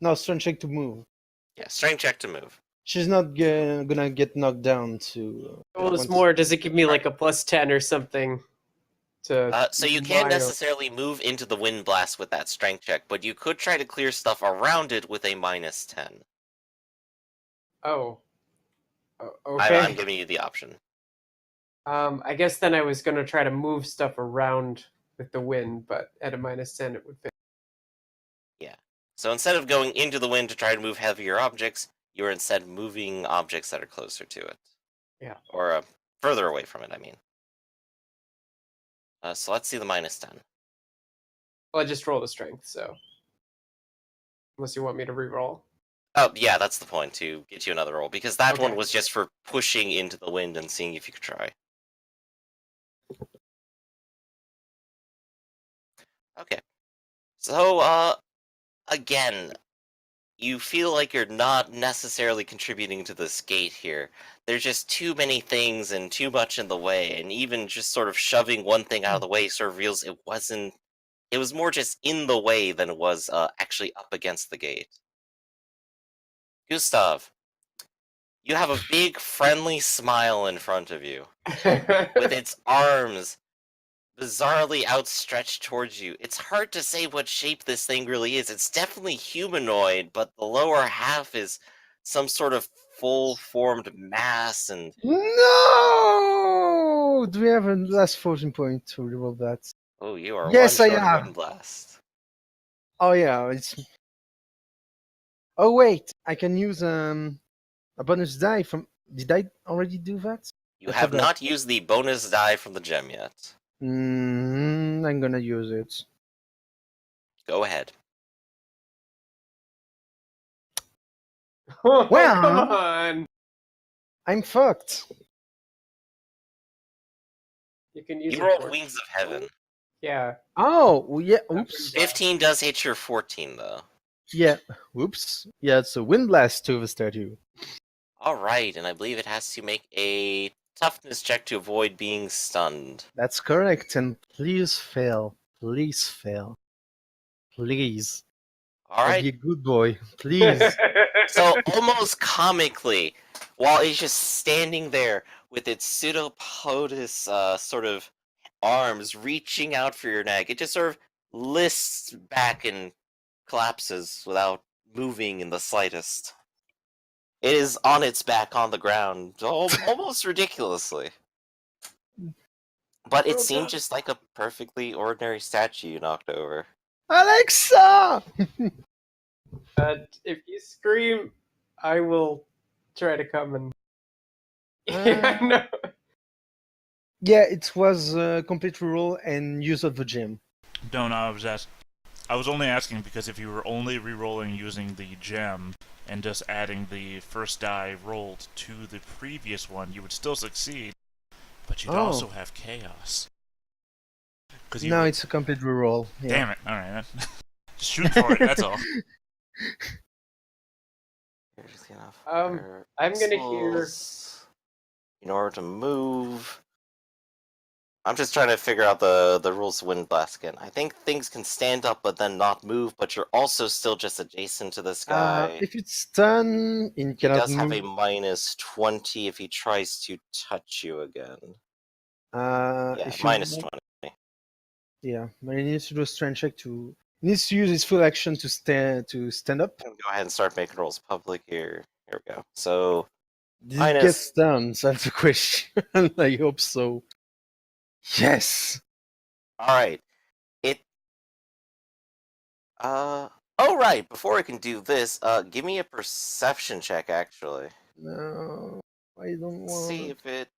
No, strength check to move. Yeah, strength check to move. She's not gonna get knocked down to. Well, it's more. Does it give me like a +10 or something? So you can't necessarily move into the wind blast with that strength check, but you could try to clear stuff around it with a -10. Oh. Okay. I'm giving you the option. I guess then I was gonna try to move stuff around with the wind, but at a -10 it would fit. Yeah. So instead of going into the wind to try to move heavier objects, you're instead moving objects that are closer to it. Yeah. Or further away from it, I mean. So let's see the -10. Well, I just rolled a strength, so unless you want me to re-roll. Oh, yeah, that's the point, to get you another roll, because that one was just for pushing into the wind and seeing if you could try. Okay. So, again, you feel like you're not necessarily contributing to this gate here. There's just too many things and too much in the way, and even just sort of shoving one thing out of the way sort of reveals it was more just in the way than it was actually up against the gate. Gustav, you have a big friendly smile in front of you, with its arms bizarrely outstretched towards you. It's hard to say what shape this thing really is. It's definitely humanoid, but the lower half is some sort of full-formed mass and... No! Do we have a last fortune point to reroll that? Oh, you are yes, one I short have. of Wind Blast. Oh yeah, it's... Oh wait, I can use a bonus die from... Did I already do that? You have not used the bonus die from the gem yet. I'm gonna use it. Go ahead. Oh, well, come on! I'm fucked. You can use. You rolled Wings of Heaven. Yeah. Oh, well, yeah. Oops. 15 does hit your 14, though. Yeah. Whoops. Yeah, it's a wind blast to the statue. Alright, and I believe it has to make a toughness check to avoid being stunned. That's correct, and please fail. Please fail. Please. Alright. Be a good boy. Please. So, almost comically, while it's just standing there with its pseudopodous sort of arms reaching out for your neck, it just sort of lists back and collapses without moving in the slightest. It is on its back on the ground, almost ridiculously. But it seemed just like a perfectly ordinary statue you knocked over. Alexa! If you scream, I will try to come and... Yeah, no. Yeah, it was a complete reroll and use of the gem. No, I was only asking because if you were only rerolling using the gem and just adding the first die rolled to the previous one, you would still succeed, but you'd also have chaos. No, it's a complete reroll. Yeah. Damn it! All right, just shoot for it. That's all. I'm gonna hear. In order to move. I'm just trying to figure out the rules of Wind Blast again. I think things can stand up but then not move, but you're also still just adjacent to this guy. If it's stun, he cannot does move. have a -20 if he tries to touch you again. Yeah, -20. Yeah, but he needs to do a strength check to... He needs to use his full action to stand up. Go ahead and start making rolls public here. Here we go. So... Did it get stunned? That's the question. I hope so. Yes! Alright. Oh, right. Before I can do this, give me a perception check, actually. No, I don't want... See if it...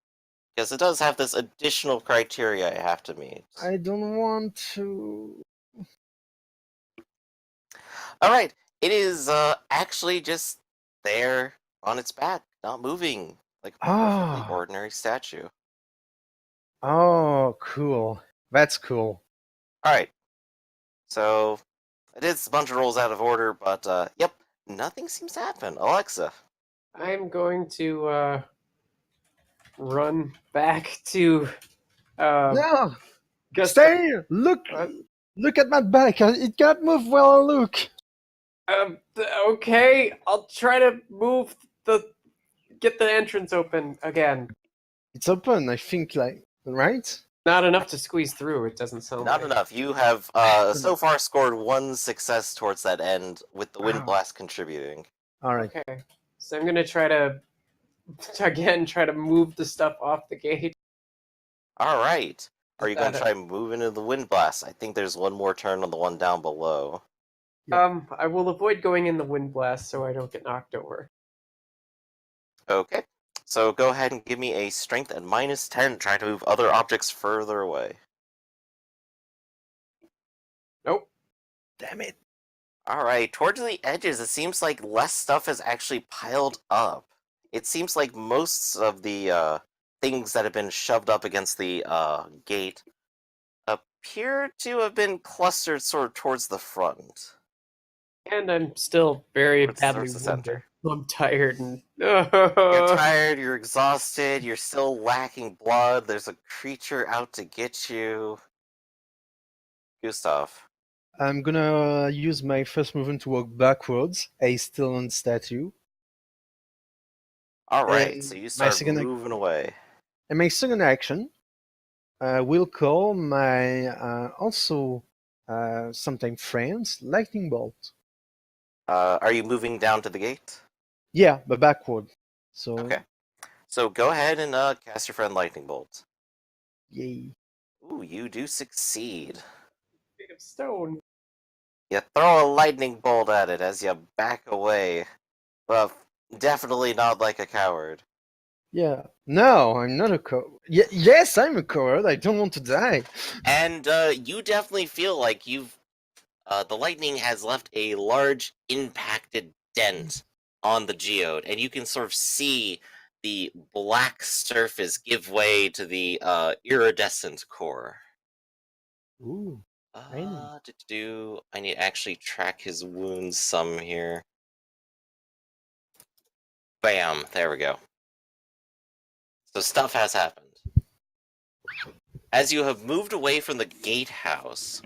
Because it does have this additional criteria I have to meet. I don't want to... Alright. It is, actually just there on its back, not moving. Like a perfectly ordinary statue. Oh, cool. That's cool. Alright. So, I did a bunch of rolls out of order, but, yep, nothing seems to happen. Alexa. I'm going to, run back to, No! Stay! Look! Look at my back! It can't move well, look! Okay, I'll try to get the entrance open again. It's open, I think, like, right? Not enough to squeeze through, it doesn't sound Not like. enough. You have so far scored one success towards that end, with the wind Wow. blast contributing. Alright. Okay, so I'm gonna try to, again, try to move the stuff off the gate. All right. Are Is you going to that try moving into the wind blast? I think there's one more turn on the one down below. I will avoid going in the wind blast so I don't get knocked over. Okay. So go ahead and give me a strength at -10, trying to move other objects further away. Nope. Damn it. Alright, towards the edges, it seems like less stuff is actually piled up. It seems like most of the things that have been shoved up against the gate appear to have been clustered sort of towards the front. And I'm still very Towards badly the center. wounded. I'm tired and. You're tired, you're exhausted, you're still lacking blood, there's a creature out to get you. Gustav. I'm gonna use my first movement to walk backwards. A still on statue. Alright, And so you my start second moving away. And my second action will call my also sometimes friends lightning bolt. Are you moving down to the gate? Yeah, but backward. So Okay. So go ahead and cast your friend Lightning Bolt. yay. Ooh, you do succeed. Made of stone. You throw a lightning bolt at it as you back away. But definitely not like a coward. Yeah. No, I'm not a coward. Yes, I'm a coward. I don't want to die. And you definitely feel like you've the lightning has left a large impacted dent on the geode, and you can sort of see the black surface give way to the iridescent core. Ooh. Tiny. I need to actually track his wounds some here. Bam, there we go. So stuff has happened. As you have moved away from the gatehouse,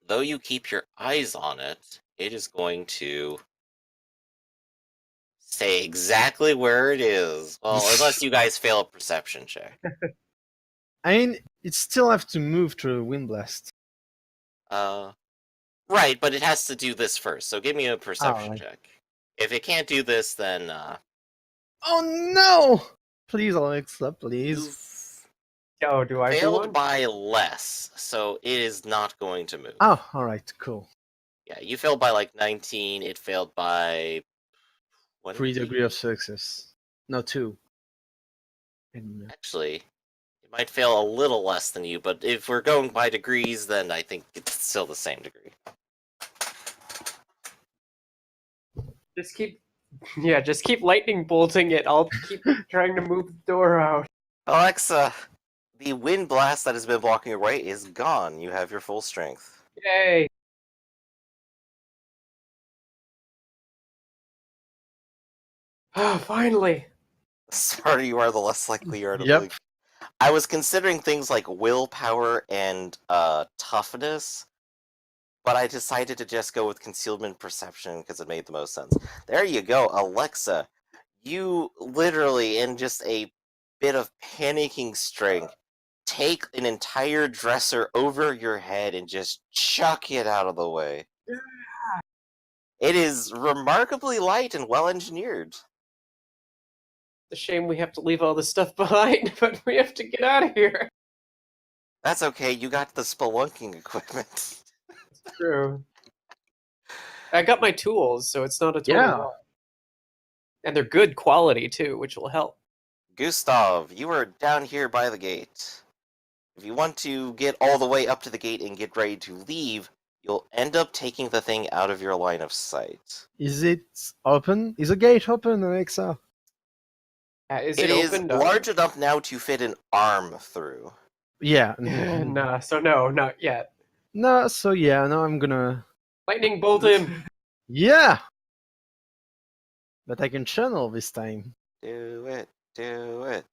though you keep your eyes on it, it is going to stay exactly where it is. Well, unless you guys fail a perception check. I mean, it still have to move through a wind blast. Right, but it has to do this first, so give me a perception Alright. check. If it can't do this, then Oh no! Please, Alexa, please. you've Oh, do I do failed one? by less, so it is not going to move. Oh, alright, cool. Yeah, you failed by like 19, it failed by 20. 3 degrees of success. No, 2. And, Actually, it might fail a little less than you, but if we're going by degrees, then I think it's still the same degree. Just keep lightning bolting it. I'll keep trying to move the door out. Alexa, the wind blast that has been blocking your way is gone. You have your full strength. Yay! Oh, finally. The smarter you are, the less likely you are to Yep. believe. I was considering things like willpower and toughness, but I decided to just go with concealment perception because it made the most sense. There you go, Alexa. You literally, in just a bit of panicking strength, take an entire dresser over your head and just chuck it out of the way. It is remarkably light and well engineered. It's a shame we have to leave all this stuff behind, but we have to get out of here. That's okay, you got the spelunking equipment. True. I got my tools, so it's not a total Yeah. loss. And they're good quality too, which will help. Gustav, you are down here by the gate. If you want to get all the way up to the gate and get ready to leave, you'll end up taking the thing out of your line of sight. Is it open? Is the gate open, Alexa? Is It it is opened large enough now to fit an arm through. Yeah. Nah, so no, not yet. No, so yeah, now I'm gonna. Lightning bolt him! Yeah! But I can channel this time. Do it, do it.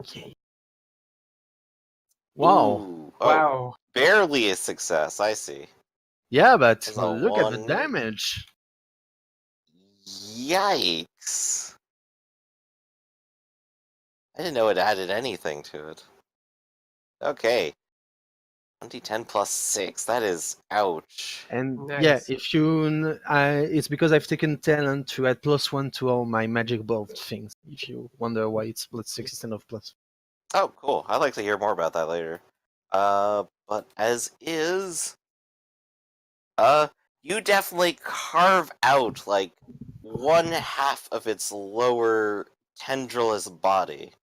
Okay. Wow. Ooh, oh, Wow. barely a success. I see. Yeah, but That's a look at the 1. damage. Yikes! I didn't know it added anything to it. Okay. 2010 plus 6. That is ouch. And yeah, Nice. if you, it's because I've taken talent to add +1 to all my magic bolt things. If you wonder why it's +6 instead of +. Oh, cool. I'd like to hear more about that later. But as is, you definitely carve out like 1/2 of its lower tendrillous body.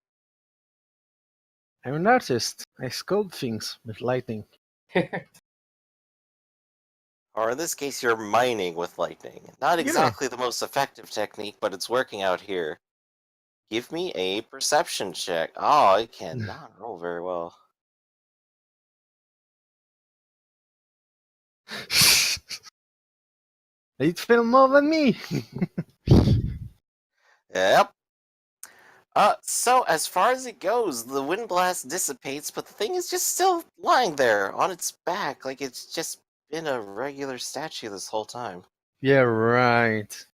I'm an artist. I sculpt things with lightning. Or in this case, you're mining with lightning. Not Yeah. exactly the most effective technique, but it's working out here. Give me a perception check. Oh, I cannot roll very well. It fell more than me. Yep. So as far as it goes, the wind blast dissipates, but the thing is just still lying there on its back, like it's just been a regular statue this whole time. Yeah, right.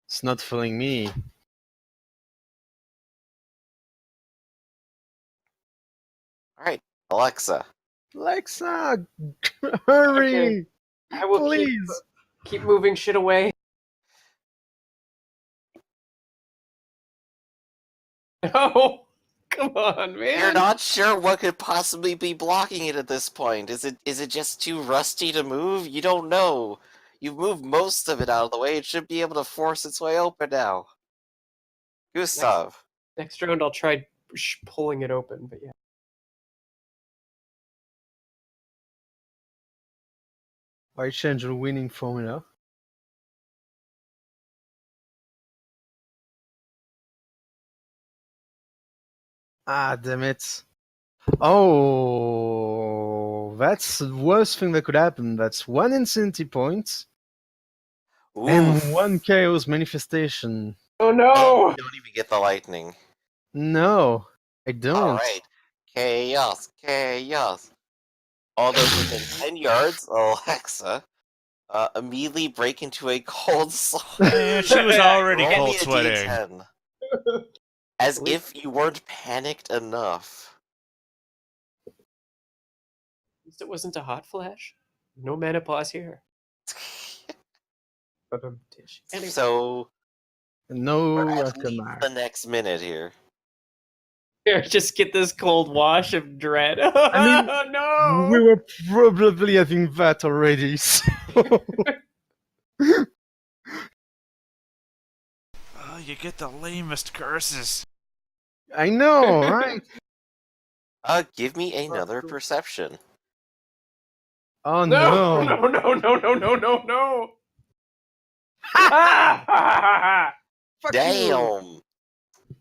It's not fooling me. Alright, Alexa. Alexa, hurry! I will Please. keep moving shit away. No, come on, man. You're not sure what could possibly be blocking it at this point. Is it just too rusty to move? You don't know. You've moved most of it out of the way. It should be able to force its way open now. Gustav. Next round, I'll try pulling it open. But yeah. Why change the winning formula? Ah, damn it. Oh, that's the worst thing that could happen. That's 1 insanity point and Oof. 1 chaos manifestation. Oh And no! you don't even get the lightning. No, I don't. Alright. Chaos. Chaos. All those within 10 yards, Alexa, immediately break into a cold sweat. And she was already Roll cold me a sweating. D10. As if you weren't panicked enough. At least it wasn't a hot flash. No menopause here. Anyway. So, No we're at least aftermath. the next minute here. Here, just get this cold wash of dread. mean, Oh no! We were probably having that already. So. Oh, you get the lamest curses. I know, right? Give me another perception. Oh No! no! No! No! No! No! No! No! No! Ah! Fuck you. Damn!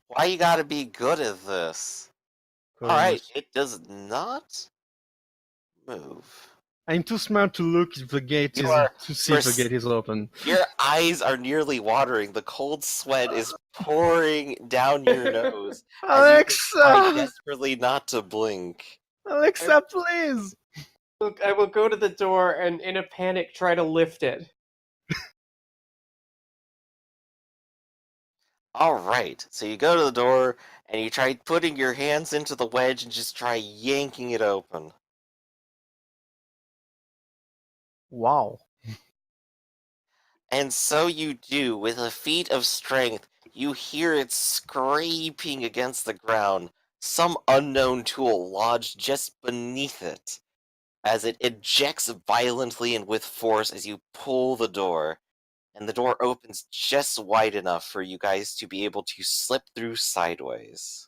Why you gotta be good at this? Alright, it does not move. I'm too smart to look if the gate You is are to see if the gate is open. Your eyes are nearly watering. The cold sweat is pouring down your nose. As you try Alexa! desperately not to blink. Alexa, please! Look, I will go to the door and, in a panic, try to lift it. Alright, so you go to the door, and you try putting your hands into the wedge and just try yanking it open. Wow. And so you do, with a feat of strength, you hear it scraping against the ground, some unknown tool lodged just beneath it, as it ejects violently and with force as you pull the door, and the door opens just wide enough for you guys to be able to slip through sideways.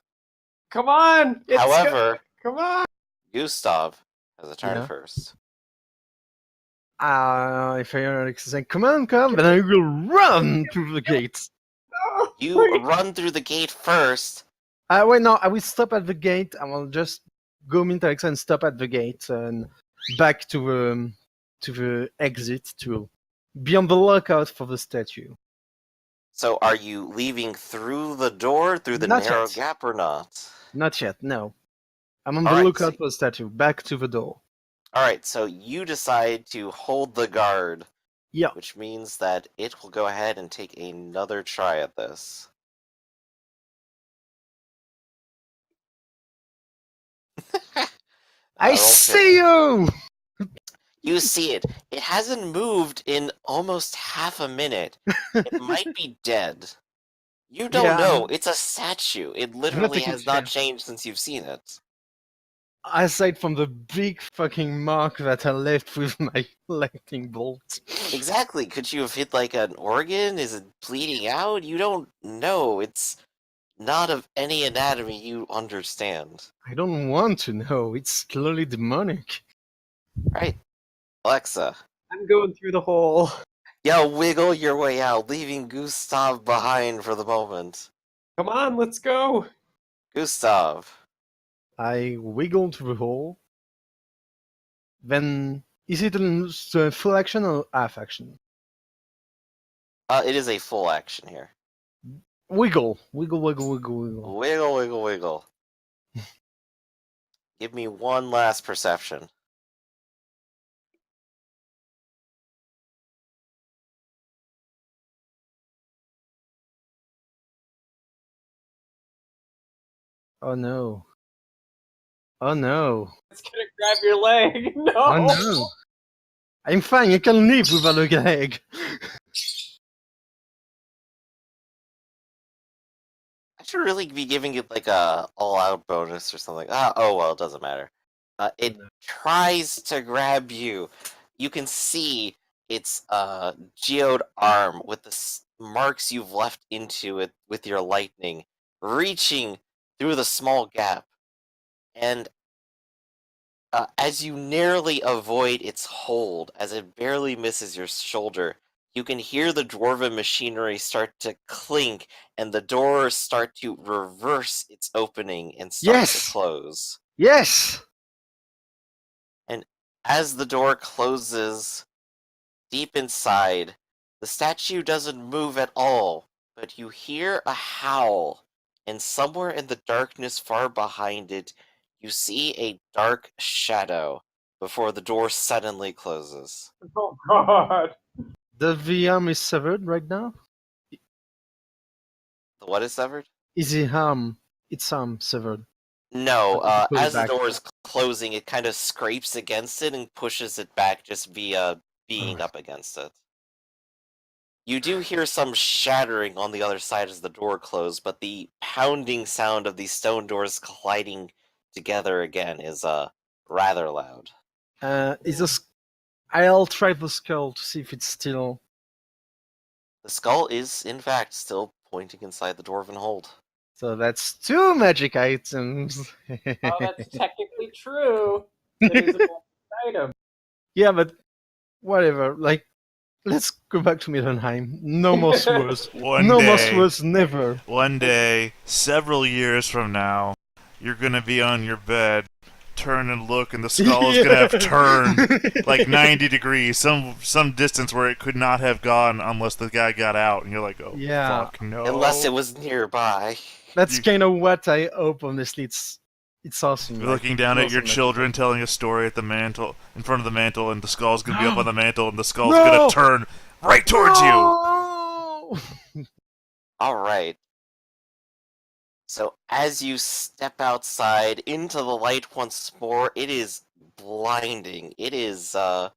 Come on! However, Come on! Gustav has a turn Yeah. first. If I hear Alexa saying, come on, then I will run through the gate. No! You run through the gate first. Wait, no, I will stop at the gate. I will just go meet Alexa and stop at the gate and back to the exit to be on the lookout for the statue. So are you leaving through the door, through the Not narrow yet. gap, or not? Not yet, no. I'm on All the right, lookout for the statue. Back to the door. Alright, so you decide to hold the guard, Yeah. which means that it will go ahead and take another try at this. I roll see you! You see it. It hasn't moved in almost half a minute. It might be dead. You don't Yeah, know. It's a statue. It I'm not literally taking has not chance. changed since you've seen it. Aside from the big fucking mark that I left with my lightning bolt. Exactly. Could you have hit like an organ? Is it bleeding out? You don't know. It's not of any anatomy you understand. I don't want to know. It's clearly demonic. Right, Alexa. I'm going through the hole. Yeah, wiggle your way out, leaving Gustav behind for the moment. Come on, let's go. Gustav. I wiggle to the hole. Then, is it a full action or half action? It is a full action here. Wiggle. Wiggle, wiggle, wiggle, wiggle. Wiggle, wiggle, wiggle. Give me one last perception. Oh no. Oh no. It's gonna grab your leg. No. Oh no. I'm fine, I can live without a leg. I should really be giving it like a all-out bonus or something. Oh well, it doesn't matter. It tries to grab you. You can see its geode arm with the marks you've left into it with your lightning, reaching through the small gap. And as you narrowly avoid its hold, as it barely misses your shoulder, you can hear the dwarven machinery start to clink and the door start to reverse its opening and start to Yes! close. Yes! And as the door closes deep inside, the statue doesn't move at all, but you hear a howl, and somewhere in the darkness far behind it, you see a dark shadow before the door suddenly closes. Oh God. The arm is severed right now? The what is severed? Is the arm, its arm severed? No, How did you put it as the back? door is closing, it kind of scrapes against it and pushes it back just via being up against it. You do hear some shattering on the other side as the door closed, but the pounding sound of these stone doors colliding together again is rather loud. Is a I'll try the skull to see if it's still. The skull is, in fact, still pointing inside the dwarven hold. So that's 2 magic items. Oh, that's technically true. It is a magic item. Yeah, but whatever. Like, let's go back to Middenheim. No more swords. One No more day, swords, never. one day, several years from now, you're gonna be on your bed, turn and look, and the skull is gonna have turned like 90 degrees, some distance where it could not have gone unless the guy got out, and you're like, oh, Yeah. fuck, no. Unless it was nearby. That's You- kind of what I hope. Honestly, it's awesome. You're like, looking down at awesome your magic. children telling a story at the mantle, in front of the mantle, and the skull's gonna be up on the mantle, and the skull's No! gonna turn right towards you! No! Alright. So as you step outside into the light once more, it is blinding. It is a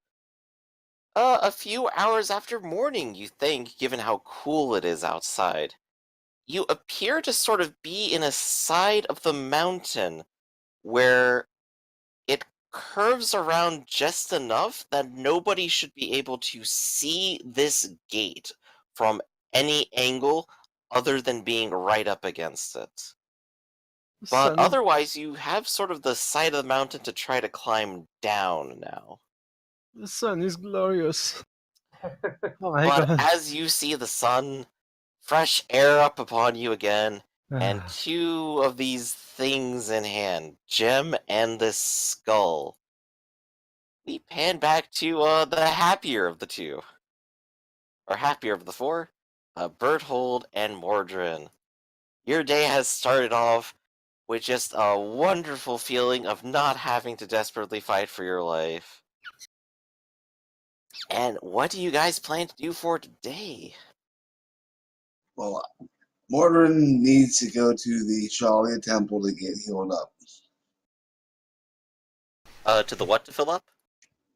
few hours after morning, you think, given how cool it is outside. You appear to sort of be in a side of the mountain where it curves around just enough that nobody should be able to see this gate from any angle other than being right up against it. But Sun- otherwise, you have sort of the side of the mountain to try to climb down now. The sun is glorious. Oh my But god. as you see the sun, fresh air up upon you again, and two of these things in hand, Gem and this skull, we pan back to the happier of the two. Or happier of the four. Berthold and Mordrin. Your day has started off with just a wonderful feeling of not having to desperately fight for your life. And what do you guys plan to do for today? Well, Mordrin needs to go to the Shalia Temple to get healed up. To the what to fill up?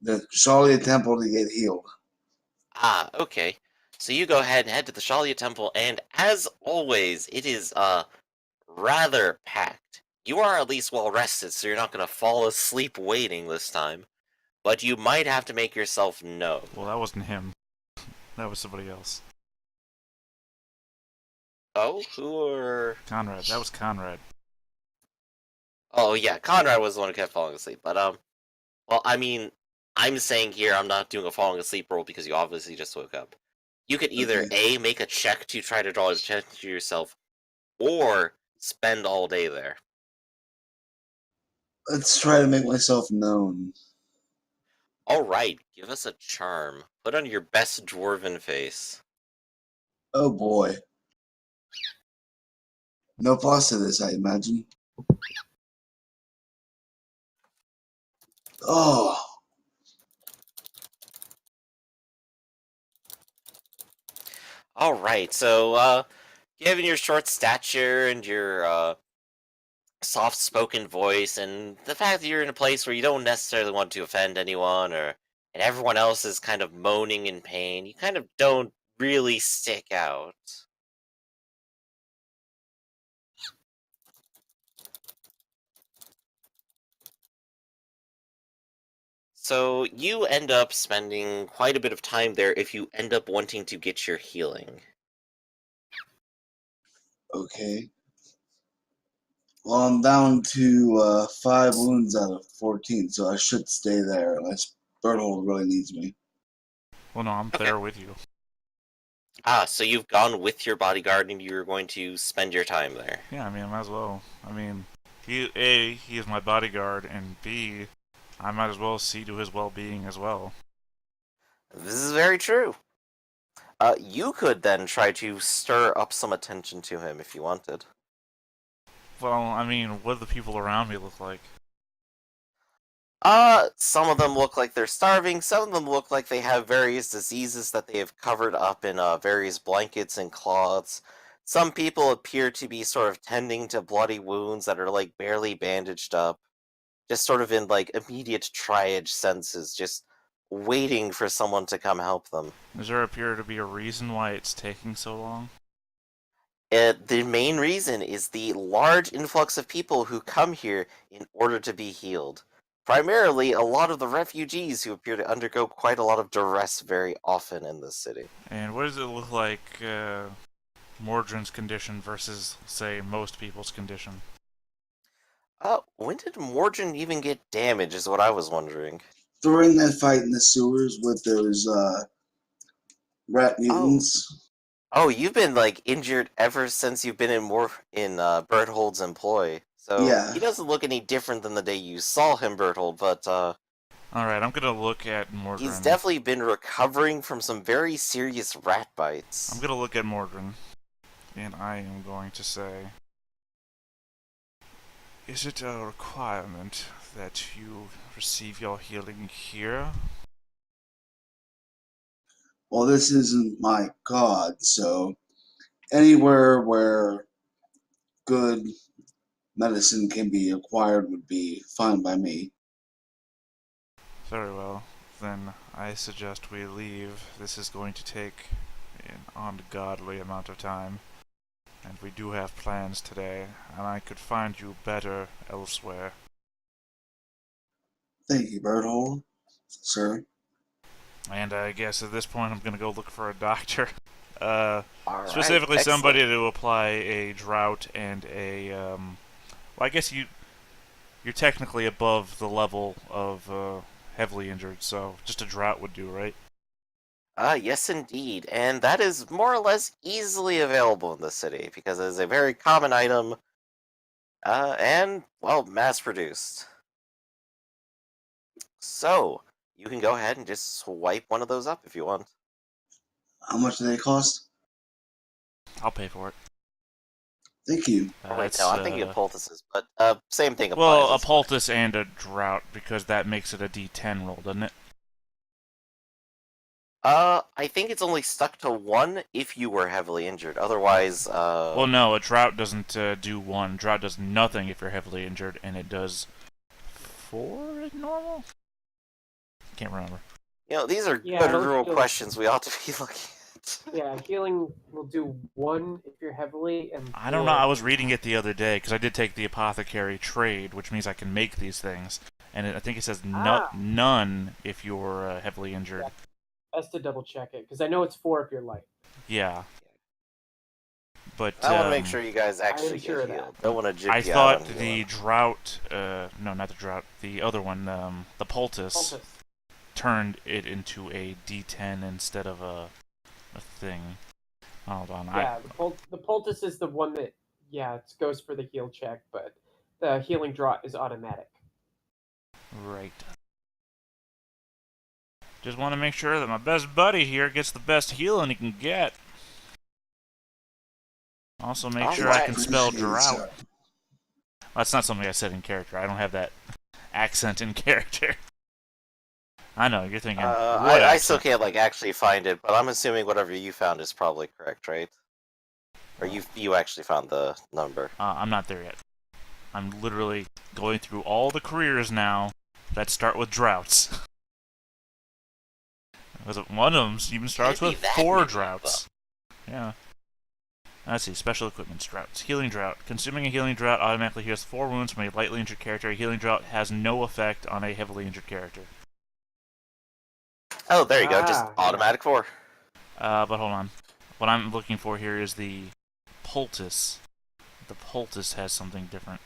The Shalia Temple to get healed. Ah, okay. So you go ahead and head to the Shalia Temple, and as always, it is, rather packed. You are at least well rested, so you're not gonna fall asleep waiting this time. But you might have to make yourself known. Well, that wasn't him. That was somebody else. Oh, who are... Conrad. That was Conrad. Oh, yeah, Conrad was the one who kept falling asleep, but, well, I mean, I'm saying here I'm not doing a falling asleep roll because you obviously just woke up. You could either Okay. A, make a check to try to draw attention to yourself, or spend all day there. Let's try to make myself known. Alright, give us a charm. Put on your best dwarven face. Oh boy. No plus to this, I imagine. Oh, Alright, so, given your short stature and your, soft-spoken voice, and the fact that you're in a place where you don't necessarily want to offend anyone, and everyone else is kind of moaning in pain, you kind of don't really stick out. So you end up spending quite a bit of time there if you end up wanting to get your healing. okay. Well, I'm down to 5 wounds out of 14, so I should stay there unless Berthold really needs me. Well, no, I'm Okay. there with you. Ah, so you've gone with your bodyguard and you're going to spend your time there. Yeah, I mean, I might as well. I mean, he is my bodyguard, and B, I might as well see to his well-being as well. This is very true. You could then try to stir up some attention to him if you wanted. Well, I mean, what do the people around me look like? Some of them look like they're starving, some of them look like they have various diseases that they have covered up in various blankets and cloths. Some people appear to be sort of tending to bloody wounds that are like barely bandaged up, just sort of in like immediate triage senses, just waiting for someone to come help them. Does there appear to be a reason why it's taking so long? The main reason is the large influx of people who come here in order to be healed. Primarily, a lot of the refugees who appear to undergo quite a lot of duress very often in this city. And what does it look like, Mordrin's condition versus, say, most people's condition? When did Mordrin even get damaged is what I was wondering. During that fight in the sewers with those rat Oh, mutants, you've been like injured ever since you've been in Berthold's employ. So yeah. he doesn't look any different than the day you saw him, Berthold, but Alright, I'm gonna look at he's Mordrin. definitely been recovering from some very serious rat I'm bites. gonna look at Mordrin, and I am going to say, is it a requirement that you receive your healing here? Well, this isn't my god, so anywhere where good medicine can be acquired would be fine by me. Very well. Then I suggest we leave. This is going to take an ungodly amount of time. And we do have plans today, and I could find you better elsewhere. Thank you, Berthold, sir. And I guess at this point I'm gonna go look for a doctor. Alright, Specifically excellent. somebody to apply a drought and a, well, I guess you're technically above the level of, heavily injured, so just a drought would do, right? Yes indeed, and that is more or less easily available in the city, because it is a very common item, and, well, mass-produced. So, you can go ahead and just swipe one of those up if you want. How much do they cost? I'll pay for it. Thank you. Oh, wait, It's, no, I'm thinking of poultices, but same thing applies. well, a it's fine. poultice and a drought, because that makes it a D10 roll, doesn't it? I think it's only stuck to 1 if you were heavily injured. Otherwise, Well, no, a drought doesn't do 1. Drought does nothing if you're heavily injured, and it does 4 at normal? Can't remember. these are Yeah, good it'll rule heal. questions we ought to be looking at. Yeah, healing will do 1 if you're heavily, and I don't know, 4 I was if reading it the other day, because I did take the apothecary trade, which means I can make these things, and I think it says none if you're heavily injured. Yeah. Best to double check it, because I know it's 4 if you're light. Yeah. But I want to make sure you guys actually sure of get that. healed. Don't want to jip I you thought out on the healing. drought, no, not the drought, the other one, the poultice, turned it into a D10 instead of a thing. Hold on. Yeah, the poultice is the one that, it goes for the heal check, but the healing draught is automatic. Right. Just want to make sure that my best buddy here gets the best healing he can get. Also make sure I can spell Appreciate it, drought. sir. That's not something I said in character. I don't have that accent in character. I know, you're thinking, what I still accent? can't actually find it, but I'm assuming whatever you found is probably correct, right? Or you actually found the number. I'm not there yet. I'm literally going through all the careers now that start with droughts. Because one of them even starts Can't be with that 4 many, droughts. Yeah. Let's see, special equipment droughts. Healing drought. Consuming a healing drought automatically heals 4 wounds from a lightly injured character. A healing drought has no effect on a heavily injured character. Oh, there you go. Just Yeah. automatic 4. But hold on. What I'm looking for here is the poultice. The poultice has something different.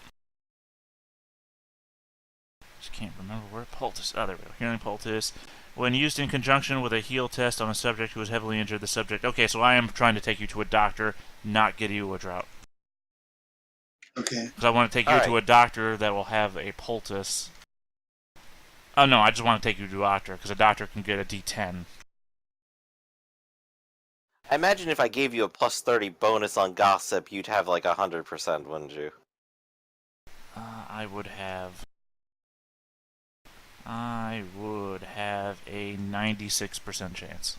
Just can't remember where poultice. Oh, there we go. Healing poultice. When used in conjunction with a heal test on a subject who is heavily injured, the subject. Okay, so I am trying to take you to a doctor, not get you a drought. Okay. Because I want to take you to a doctor that will have a poultice. Oh no, I just want to take you to a doctor, because a doctor can get a D10. I imagine if I gave you a plus 30 bonus on gossip, you'd have 100%, wouldn't you? I would have a 96% chance.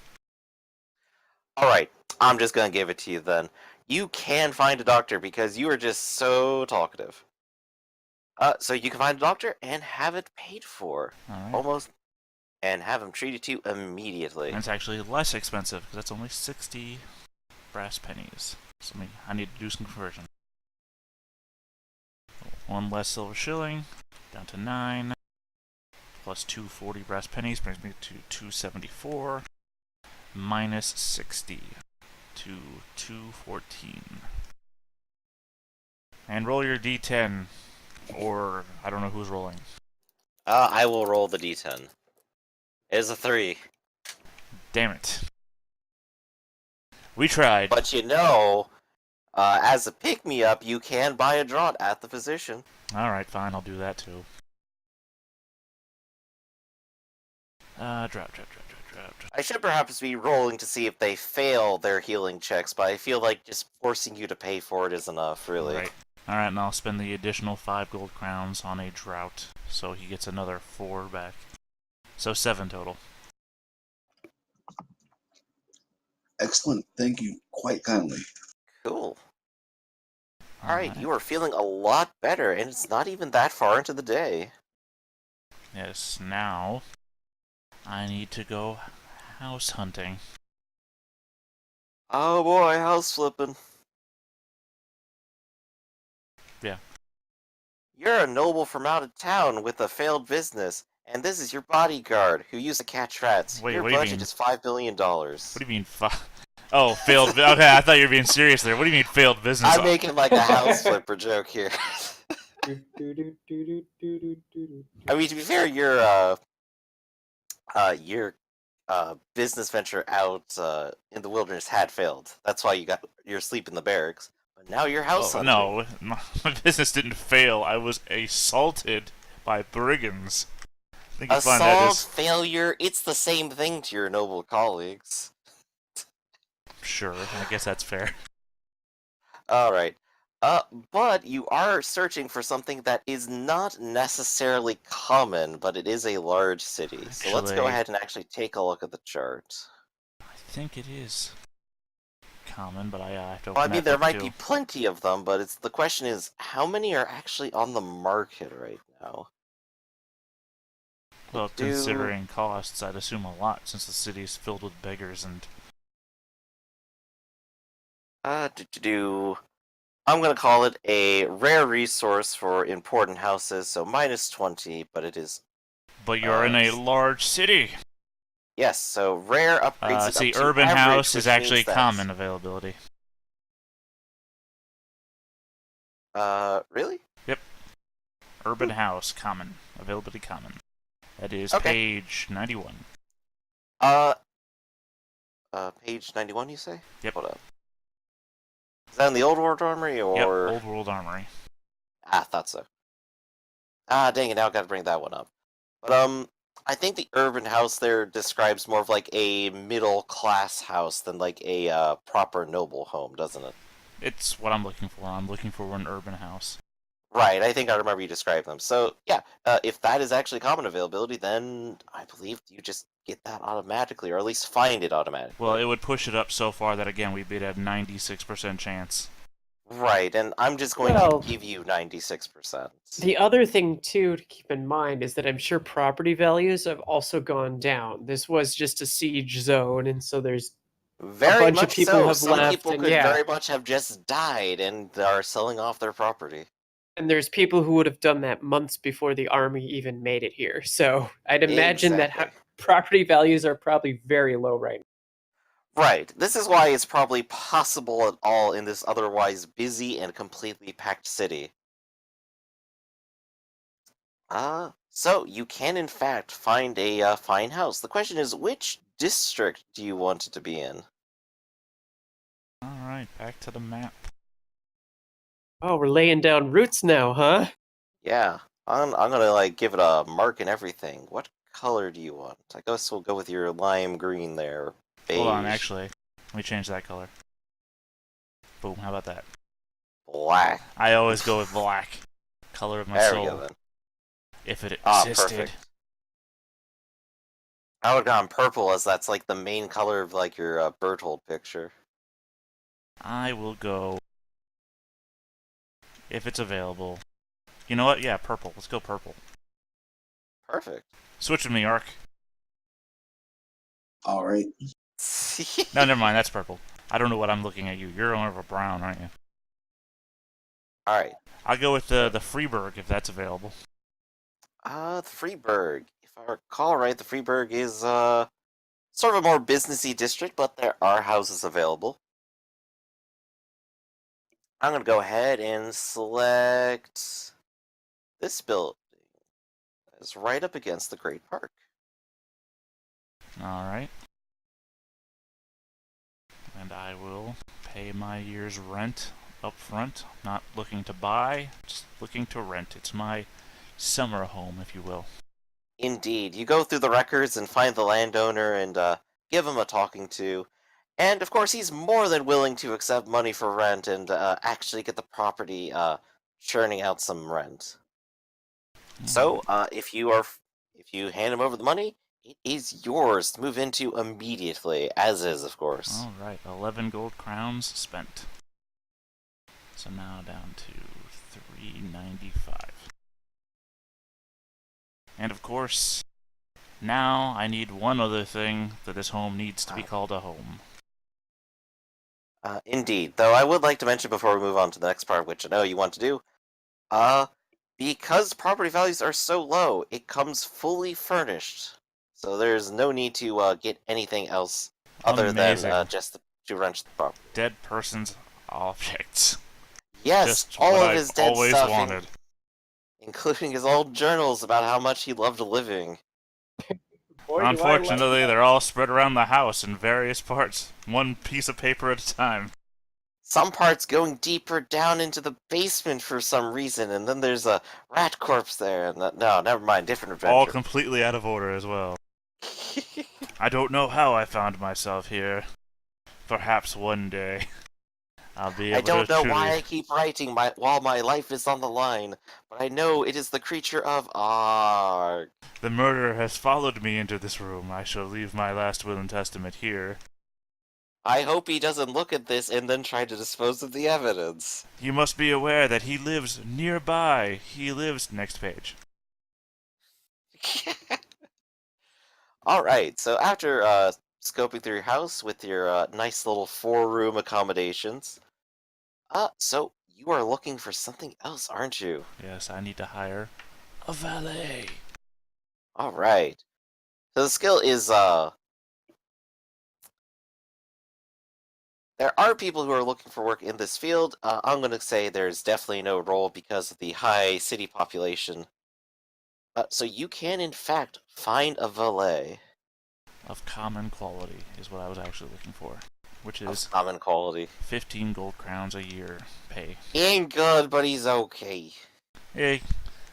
Alright, I'm just gonna give it to you then. You can find a doctor because you are just so talkative. So you can find a doctor and have it paid for. Alright. Almost. And have him treated to you immediately. And it's actually less expensive, because that's only 60 brass pennies. So I need to do some conversion. 1 less silver shilling, down to 9. Plus 240 brass pennies brings me to 274. Minus 60 to 214. And roll your D10, or I don't know who's rolling. I will roll the d10. It is a 3. Damn it. We tried. But as a pick-me-up, you can buy a draught at the physician. Alright, fine, I'll do that too. Drought. I should perhaps be rolling to see if they fail their healing checks, but I feel like just forcing you to pay for it is enough, really. Right. Alright, and I'll spend the additional 5 gold crowns on a drought, so he gets another 4 back. So 7 total. Excellent. Thank you quite kindly. Cool. Alright, you are feeling a lot better, and it's not even that far into the day. Yes, now I need to go house hunting. Oh boy, house flipping. Yeah. You're a noble from out of town with a failed business, and this is your bodyguard, who used to catch rats. Wait, your what do you budget mean? is $5 billion. What do you mean, oh, failed... Okay, I thought you were being serious there. What do you mean, failed business? I'm making a house flipper joke here. I mean, to be fair, your business venture out in the wilderness had failed. That's why you got your sleep in the barracks. But now you're house hunting. No, my business didn't fail. I was assaulted by brigands. I think you find that Assault, is... failure, it's the same thing to your noble colleagues. Sure, I guess that's fair. All right. Uh, but you are searching for something that is not necessarily common, but it is a large city. So let's go Actually- ahead and actually take a look at the chart. I think it is common, but I have to Well, I open mean, that there book might too. be plenty of them, but the question is, how many are actually on the market right now? Well, Do- considering costs, I'd assume a lot, since the city's filled with beggars and... I'm gonna call it a rare resource for important houses, so -20, but it is... But you're in a large city! Yes, so rare upgrades it See, up to urban average, house which is actually means that... common availability. Really? Urban house, common. Availability common. That is Okay. page 91. Page 91, you say? Yep. Hold up. Is that in the Old World Armory, or...? Yep, Old World Armory. Ah, thought so. Ah, dang it, now I gotta bring that one up. But, I think the urban house there describes more of like a middle-class house than like a, proper noble home, doesn't it? It's what I'm looking for. I'm looking for an urban house. Right, I think I remember you described them. So, yeah, if that is actually common availability, then I believe you just get that automatically, or at least find it automatically. Well, it would push it up so far that, again, we'd be at a 96% chance. Right, and I'm just going Well, to give you 96%. The other thing, too, to keep in mind is that I'm sure property values have also gone down. This was just a siege zone, and so there's Very bunch of much people so. have Some left, people and could yeah. very much have just died and are selling off their property. and there's people who would have done that months before the army even made it here. So I'd imagine that Exactly. property values are probably very low right now. Right. This is why it's probably possible at all in this otherwise busy and completely packed city. So you can in fact find a fine house. The question is, which district do you want it to be in? Alright, back to the map. Oh, we're laying down roots now, huh? Yeah, I'm gonna like give it a mark and everything. What color do you want? I guess we'll go with your lime green there. Beige. Hold on, actually. Let me change that color. Boom, how about that? Black. I always go with black. Color of my There soul. we go then. If it Ah, existed. perfect. I would have gone purple, as that's like the main color of like your Berthold picture. I will go... If it's available. You know what? Yeah, purple. Let's go purple. Perfect. Switch with me, Ark. All right. No, never mind. That's purple. I don't know what I'm looking at you. You're over brown, aren't you? Alright. I'll go with the Freeburg, if that's available. The Freeburg. If I recall right, the Freeburg is sort of a more businessy district, but there are houses available. I'm gonna go ahead and select this building. It's right up against the Great Park. Alright. And I will pay my year's rent up front. Not looking to buy, just looking to rent. It's my summer home, if you will. Indeed. You go through the records and find the landowner and give him a talking to. And of course, he's more than willing to accept money for rent and actually get the property churning out some rent. So, if you hand him over the money, it is yours to move into immediately, as is, of course. Alright, 11 gold crowns spent. So now down to 395. And of course, now I need one other thing that this home needs to be called a home. Indeed. Though I would like to mention before we move on to the next part, which I know you want to do, because property values are so low, it comes fully furnished. So there's no need to get anything else other Amazing. than just to rent the property. Dead person's objects. Yes, Just all what of I've his dead always stuff, wanted. including his old journals about how much he loved living. Boy, do I Unfortunately, like they're all spread around the house in various parts, one piece of paper at a time. Some parts going deeper down into the basement for some reason, and then there's a rat corpse there. And no, never mind, different All adventure. completely out of order as well. I don't know how I found myself here. Perhaps one day I'll be I able don't to know truly... why I keep writing while my life is on the line, but I know it is the creature of Arg. The murderer has followed me into this room. I shall leave my last will and testament here. I hope he doesn't look at this and then try to dispose of the evidence. You must be aware that he lives nearby. He lives... Next page. Alright, so after scoping through your house with your nice little 4-room accommodations, so you are looking for something else, aren't you? Yes, I need to hire a valet. Alright. So the skill is, there are people who are looking for work in this field. I'm going to say there's definitely no role because of the high city population. So you can, in fact, find a valet Of common quality is what I was actually looking for, which is of common quality. 15 gold crowns a year pay. He ain't good, but he's okay. Hey,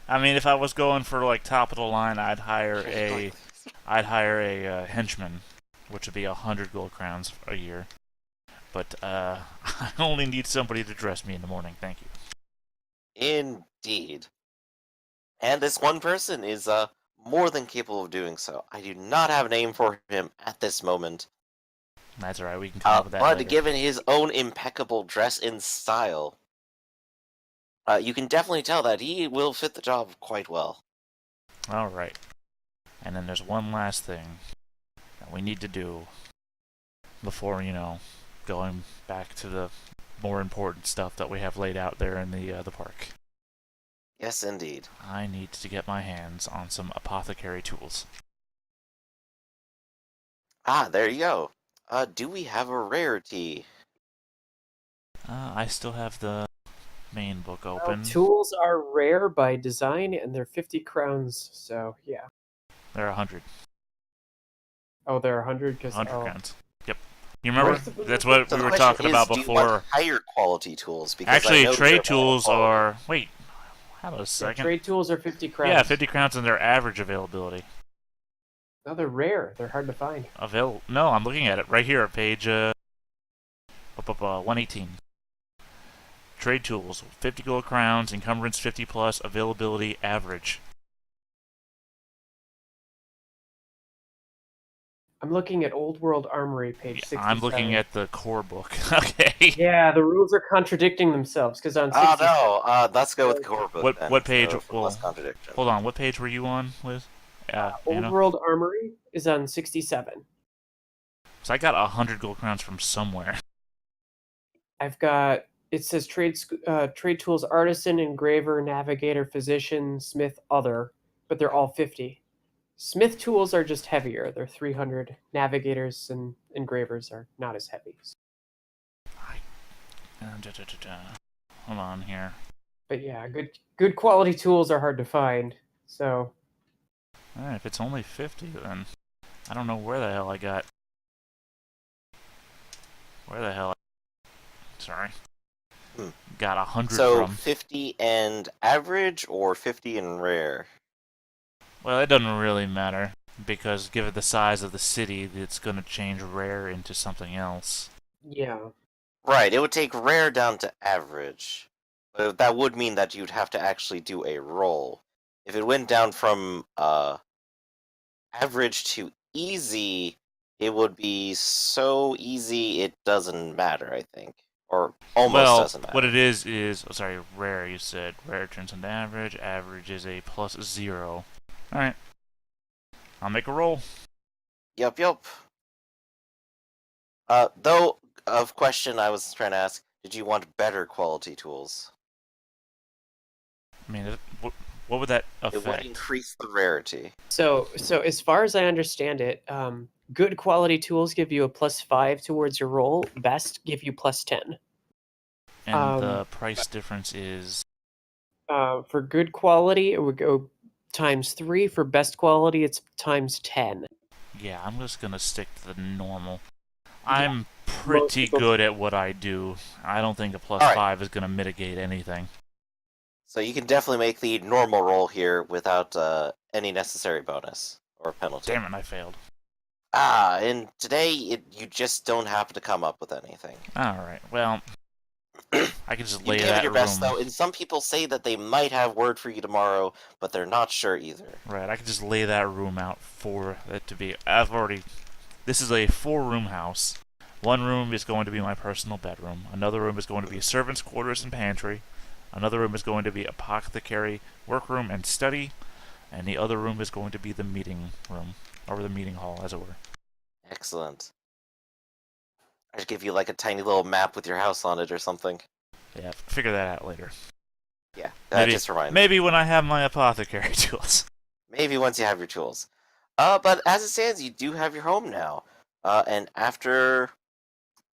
I mean, if I was going for like top of the line, I'd hire a henchman, which would be 100 gold crowns a year. But I only need somebody to dress me in the morning. Thank you. Indeed. And this one person is more than capable of doing so. I do not have a name for him at this moment. That's alright. We can come up with that But later. given his own impeccable dress and style, you can definitely tell that he will fit the job quite well. Alright. And then there's one last thing that we need to do before, going back to the more important stuff that we have laid out there in the park. Yes, indeed. I need to get my hands on some apothecary tools. Ah, there you go. Do we have a rarity? I still have the main book Well, open. tools are rare by design, and they're 50 crowns, so yeah. They're 100. Oh, they're 100 because 100 crowns. Yep. You remember? Well, That's what So we the were question talking about is, do you want before. higher quality tools? Because I Actually, know trade they're tools quality. are... Wait. How about a yeah, second? trade tools are 50 crowns. Yeah, 50 crowns and their average availability. No, they're rare. They're hard to find. No, I'm looking at it right here, page 118. Trade tools, 50 gold crowns, encumbrance 50 plus, availability average. I'm looking at Old World Armory, page 67. I'm looking at the core book. Okay. Yeah, the rules are contradicting themselves, because on 67... no. Let's go with the core book then. What page? So for less contradiction. Hold on. What page were you on, Liz? Old World Armory is on 67. So I got 100 gold crowns from somewhere. I've got... It says trade tools, artisan, engraver, navigator, physician, smith, other, but they're all 50. Smith tools are just heavier. They're 300. Navigators and engravers are not as heavy. Hold on here. But yeah, good quality tools are hard to find. So Alright, if it's only 50, then I don't know where the hell I got. Sorry. Got 100 So from. 50 and average or 50 and rare? Well, it doesn't really matter, because given the size of the city, it's going to change rare into something else. yeah, Right, it would take rare down to average. But that would mean that you'd have to actually do a roll. If it went down from average to easy, it would be so easy it doesn't matter, I think. Or almost doesn't matter. What it is, sorry, rare, you said. Rare turns into average. Average is a plus 0. Alright. I'll make a roll. Yup. Though, of question I was trying to ask, did you want better quality tools? I mean, what would that It would affect? increase the rarity. So as far as I understand it, good quality tools give you a +5 towards your roll. Best give you +10. And the price difference is... For good quality, it would go ×3. For best quality, it's ×10. Yeah, I'm just gonna stick to the normal. I'm pretty good at what I do. I don't think a +5 is gonna mitigate anything. So you can definitely make the normal roll here without any necessary bonus or penalty. Damn it, I failed. And today you just don't happen to come up with anything. Alright, well, I can just You lay gave that it your best, room. though, and some people say that they might have word for you tomorrow, but they're not sure either. Right, I can just lay that room out for it to be. This is a 4-room house. One room is going to be my personal bedroom. Another room is going to be servants' quarters and pantry. Another room is going to be apothecary, workroom, and study. And the other room is going to be the meeting room, or the meeting hall, as it were. Excellent. I should give you like a tiny little map with your house on it or something. Yeah, figure that out later. Yeah, Maybe, just remind me. maybe when I have my apothecary tools. Maybe once you have your tools. But as it stands, you do have your home now. And after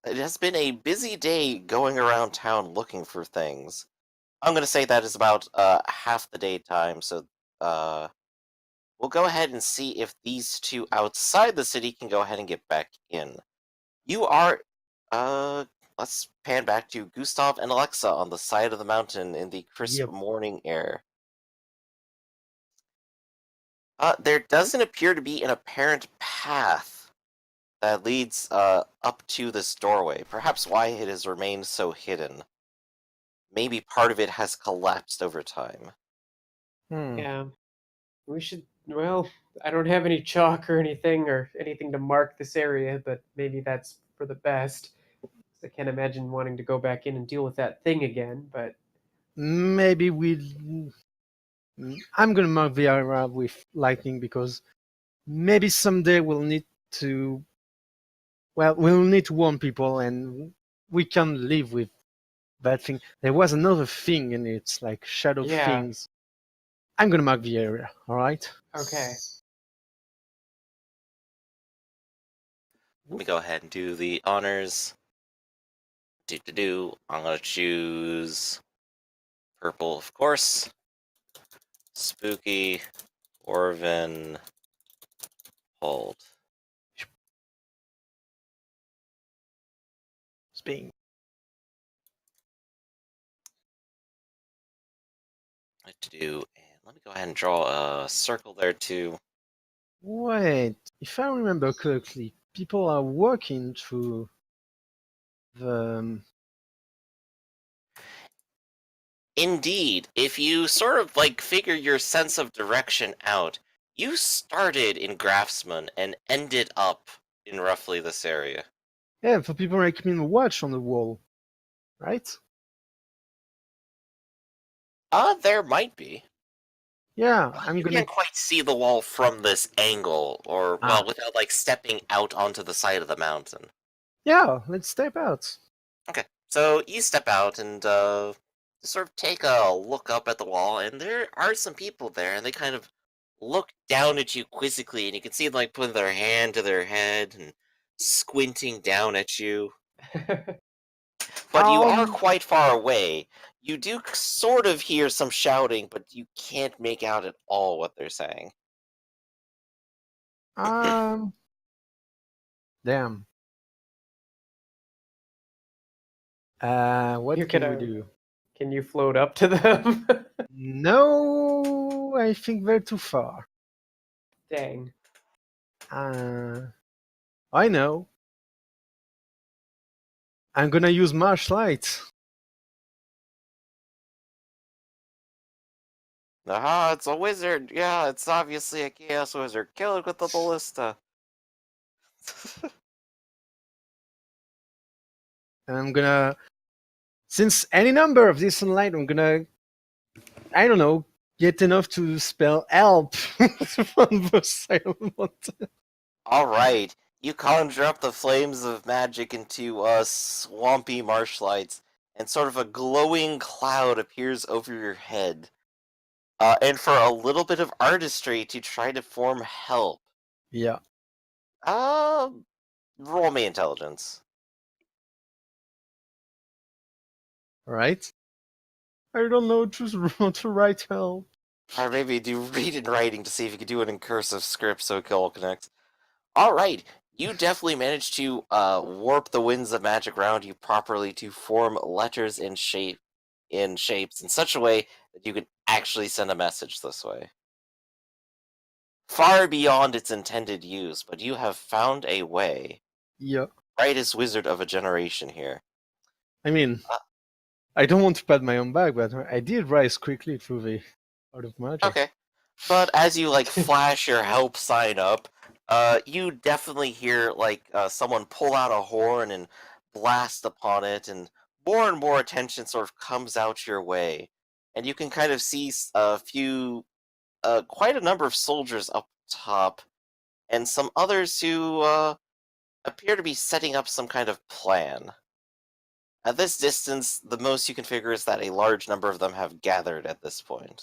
it has been a busy day going around town looking for things. I'm gonna say that is about half the daytime, so we'll go ahead and see if these two outside the city can go ahead and get back in. You are let's pan back to Gustav and Alexa on the side of the mountain in the crisp Yep. morning air. There doesn't appear to be an apparent path that leads up to this doorway. Perhaps why it has remained so hidden. Maybe part of it has collapsed over time. Yeah. We should. Well, I don't have any chalk or anything to mark this area, but maybe that's for the best. I can't imagine wanting to go back in and deal with that thing again, but Maybe I'm gonna mark the area with lightning because maybe someday to. We'll need to warn people, and we can't live with that thing. There was another thing in it, like shadow yeah. things. I'm gonna mark the area. All right. Okay. Let me go ahead and do the honors. I'm gonna choose purple, of course. Spooky, Orvin, hold. Sping. And let me go ahead and draw a circle there too. Wait, if I remember correctly, people are walking through the. Indeed, if you sort of like figure your sense of direction out, you started in Craftsman and ended up in roughly this area. Yeah, for people like me, watch on the wall, right? There might be. Yeah, I'm You gonna. can't quite see the wall from this angle, or, Ah, well, without like stepping out onto the side of the mountain. yeah, let's step out. Okay, so you step out and sort of take a look up at the wall, and there are some people there, and they kind of look down at you quizzically, and you can see them like putting their hand to their head and squinting down at you. But you are Um, quite far away. You do sort of hear some shouting, but you can't make out at all what they're saying. um, damn. What You can we could. do? Can you float up to them? No, I think they're too far. Dang. I know. I'm gonna use martial lights. Aha, it's a wizard! Yeah, it's obviously a chaos wizard. Kill it with the ballista. And I'm gonna, since any number of this sunlight, I'm gonna, I don't know, get enough to spell help from the side of the mountain. Alright, you conjure up the flames of magic into swampy marsh lights, and sort of a glowing cloud appears over your head. And for a little bit of artistry to try to form help. Yeah. Uh, roll me intelligence. Right? I don't know to write help. Or maybe do read in writing to see if you can do it in cursive script so it can all connect. Alright, you definitely managed to warp the winds of magic around you properly to form letters in shapes in such a way that you can actually send a message this way. Far beyond its intended use, but you have found a way. Yeah. Brightest wizard of a generation here. I mean, I don't want to pat my own back, but I did rise quickly through the art of magic. Okay. But as you like flash your help sign up, you definitely hear like someone pull out a horn and blast upon it, and more attention sort of comes out your way, and you can kind of see a few, quite a number of soldiers up top, and some others who appear to be setting up some kind of plan. At this distance, the most you can figure is that a large number of them have gathered at this point.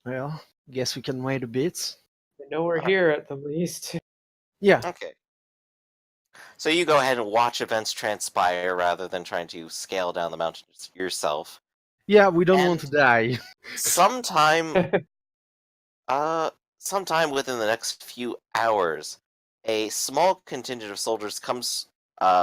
Well, guess we can wait a bit. I know we're here at the least. Yeah, Okay. So you go ahead and watch events transpire rather than trying to scale down the mountain yourself. yeah, we don't want to And- die. Sometime, sometime within the next few hours, a small contingent of soldiers comes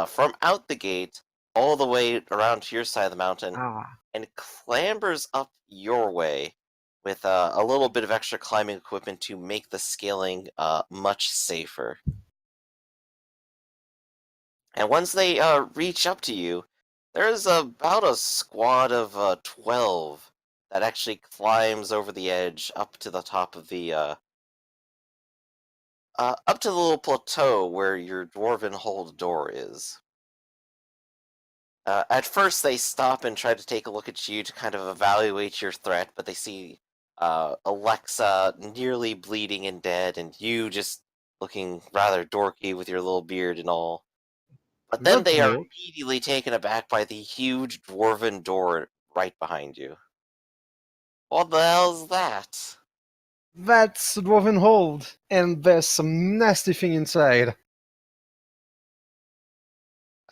from out the gate all the way around to your side of the mountain Ah, and clambers up your way with a little bit of extra climbing equipment to make the scaling much safer. And once they reach up to you, there's about a squad of 12 that actually climbs over the edge up to the top of the up to the little plateau where your dwarven hold door is. At first, they stop and try to take a look at you to kind of evaluate your threat, but they see Alexa nearly bleeding and dead, and you just looking rather dorky with your little beard and all. But then not they are broke. immediately taken aback by the huge dwarven door right behind you. What the hell's that? That's the dwarven hold, and there's some nasty thing inside.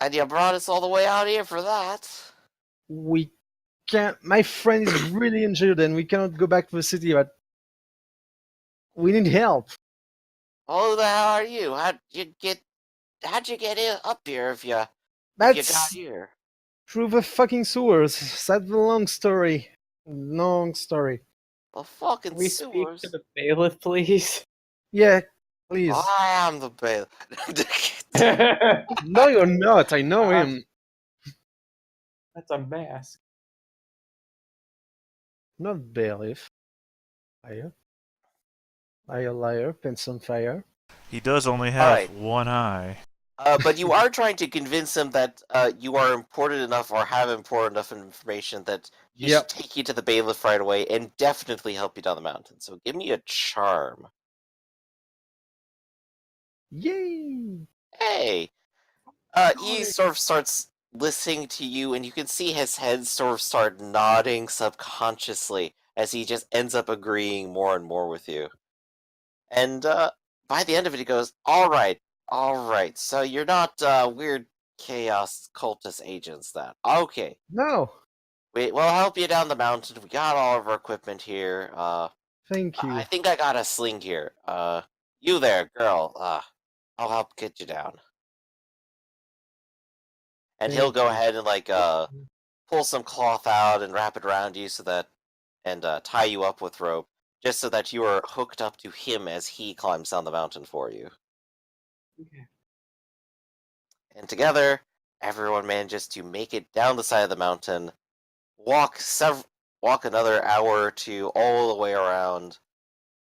And you brought us all the way out here for that? We can't. My friend is really injured, and we cannot go back to the city. But we need help. Well, who the hell are you? How'd you get up here if you got That's here? through the fucking sewers. That's the long story. Long story. The fucking Can we speak sewers. to the bailiff, please? Yeah, please. I am the bailiff. No, you're not. I know Uh, him. That's a mask. Not bailiff. Liar. Liar, liar. Pants on fire. He does only have Alright. one eye. But you are trying to convince him that you are important enough or have important enough information that he Yep. should take you to the bailiff right away and definitely help you down the mountain. So give me a charm. Yay! Hey! He sort of starts listening to you, and you can see his head sort of start nodding subconsciously as he just ends up agreeing more and more with you. And by the end of it, he goes, all right, so you're not weird chaos cultist agents then. Okay, No, we'll help you down the mountain. We got all of our equipment here. thank you. I think I got a sling here. You there, girl. I'll help get you down. And he'll Thank go you. ahead and like pull some cloth out and wrap it around you so that, and tie you up with rope, just so that you are hooked up to him as he climbs down the mountain for you. Okay. And together, everyone manages to make it down the side of the mountain, walk another hour or two all the way around,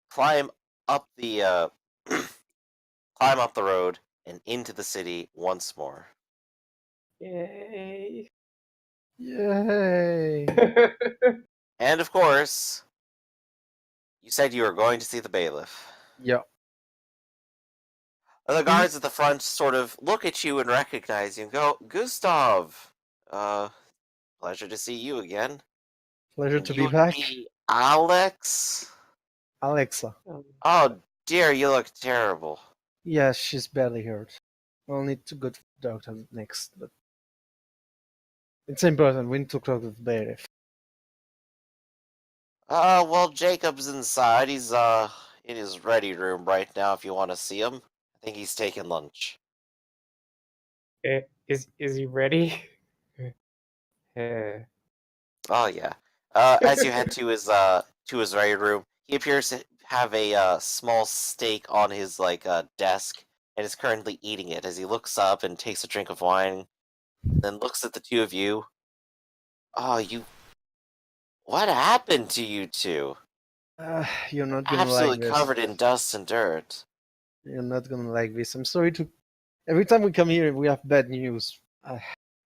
climb up the climb up the road and into the city once more. Yay. Yay! And of course, you said you were going to see the bailiff. Yeah. The guards at the front sort of look at you and recognize you and go, Gustav, pleasure to see you again. Pleasure And to you be back. be Alex? Alexa. Oh dear, you look terrible. Yeah, she's badly hurt. We'll need to go to the doctor next, but it's important. We need to talk with Bailiff. Well, Jacob's inside. He's in his ready room right now if you want to see him. I think he's taking lunch. Is he ready? Oh yeah. As you head to his ready room, he appears to have a small steak on his desk and is currently eating it as he looks up and takes a drink of wine, then looks at the two of you, Oh, what happened to you two? You're not gonna like Absolutely this. covered in dust and dirt. You're not gonna like this. I'm sorry to. Every time we come here, we have bad news.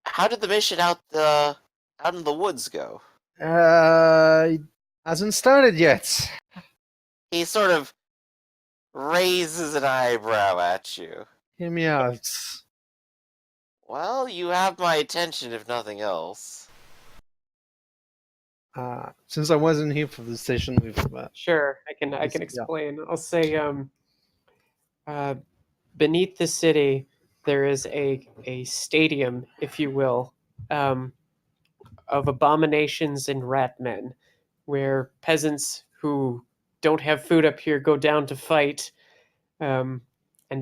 How did the mission out in the woods go? It hasn't started yet. He sort of raises an eyebrow at you. Hear me out. Well, you have my attention if nothing else. Since I wasn't here for the session with. Sure, I can Yeah. explain. I'll say beneath the city there is a stadium, if you will, of abominations and rat men, where peasants who don't have food up here go down to fight. And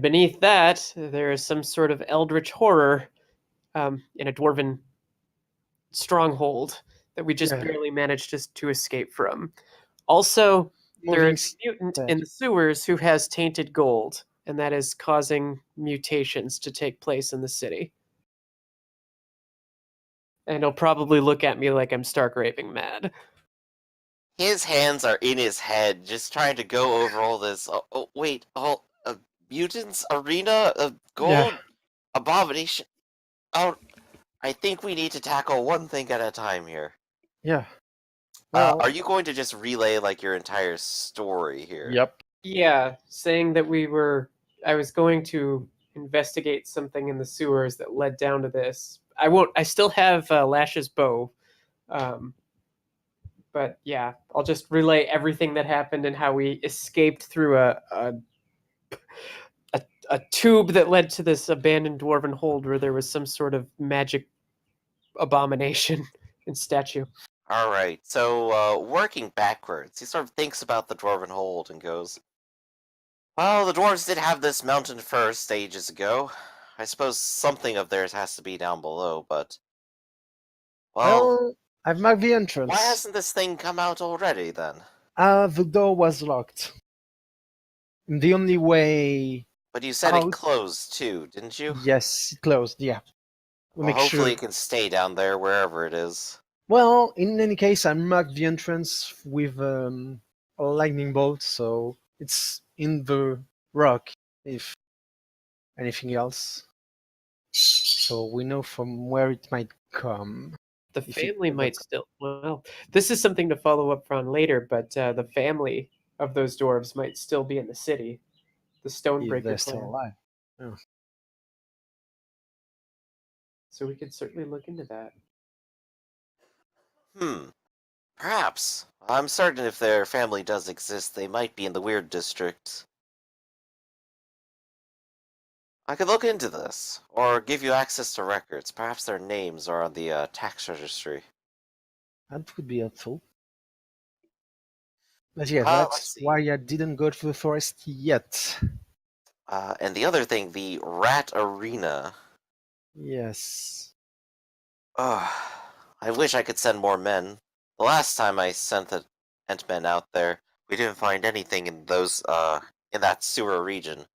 beneath that, there is some sort of eldritch horror in a dwarven stronghold that we just Yeah. barely managed to escape from. Also, there Moving is a mutant stead. in the sewers who has tainted gold, and that is causing mutations to take place in the city. And he'll probably look at me like I'm stark raving mad. His hands are in his head, just trying to go over all this. Wait, mutants arena of gold abomination. Oh, I think we need to tackle one thing at a time here. Yeah. Well. Are you going to just relay like your entire story here? Yep. Yeah, saying that I was going to investigate something in the sewers that led down to this. I still have Lash's bow. But yeah, I'll just relay everything that happened and how we escaped through a tube that led to this abandoned dwarven hold where there was some sort of magic abomination and statue. All right. So, working backwards, he sort of thinks about the dwarven hold and goes, "Well, the dwarves did have this mountain first ages ago. I suppose something of theirs has to be down below, but Well, I've marked the why entrance. hasn't this thing come out already then? The door was locked. The only way. But you said out. it closed too, didn't you? Yes, it closed. Yeah. We Well, make hopefully sure. it can stay down there wherever it is. Well, in any case, I marked the entrance with a lightning bolt, so it's in the rock. If anything else, so we know from where it might come. The If it family ever might comes. still. Well, this is something to follow up on later, but the family of those dwarves might still be in the city. The If Stonebreaker they're still clan. alive. So we could certainly look into that. Perhaps. I'm certain if their family does exist, they might be in the Weird District. I could look into this, or give you access to records. Perhaps their names are on the tax registry. That would be helpful. But yeah, Let's that's see. why I didn't go to the forest yet. And the other thing, the Rat Arena. Yes. Ugh, I wish I could send more men. The last time I sent the men out there, we didn't find anything in in that sewer region.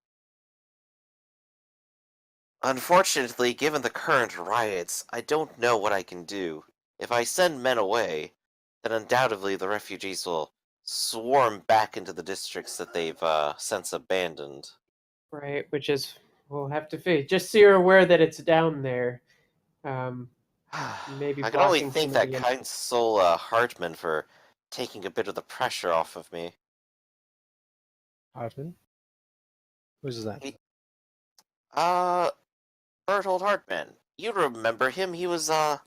Unfortunately, given the current riots, I don't know what I can do. If I send men away, then undoubtedly the refugees will swarm back into the districts that they've since abandoned. Right, which is we'll have to face. Just so you're aware that it's down there. Maybe I can only blocking thank some of that the kind soul Hartman for taking a bit of the pressure off of me. Hartman? Who's that? Uh, Bertold Hartman. You remember him? He was at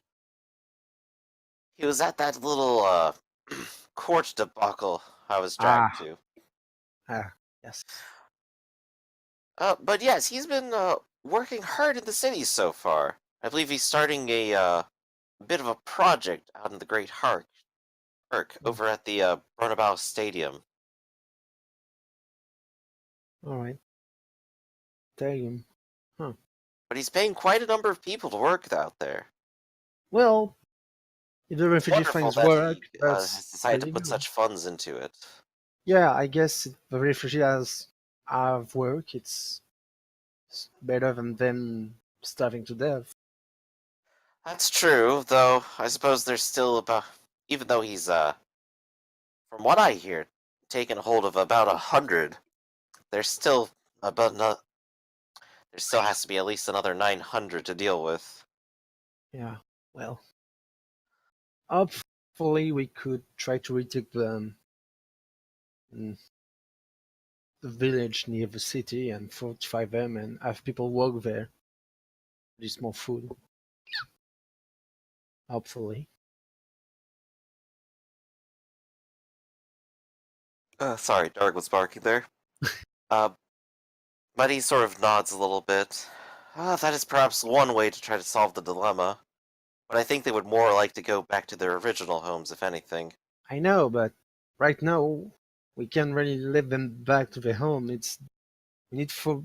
that little court debacle I was dragged to. Yes. But yes, he's been working hard in the city so far. I believe he's starting a bit of a project out in the Great Hark over at the Bernabeu Stadium. Alright. Damn. Huh. But he's paying quite a number of people to work out there. Well, if the It's refugee wonderful finds that work, he that's has decided to pretty put good. such funds into it. Yeah, I guess if the refugee have work, it's better than them starving to death. That's true, though. I suppose there's still about, even though he's from what I hear, taken hold of about 100. There's still about there still has to be at least another 900 to deal with. Yeah. Well, hopefully we could try to retake mm, the village near the city and fortify them and have people work there. There's more food. Hopefully. Sorry, Dark was barking there. Uh, but he sort of nods a little bit. That is perhaps one way to try to solve the dilemma. But I think they would more like to go back to their original homes, if anything. I know, but right now we can't really let them back to their home. We need for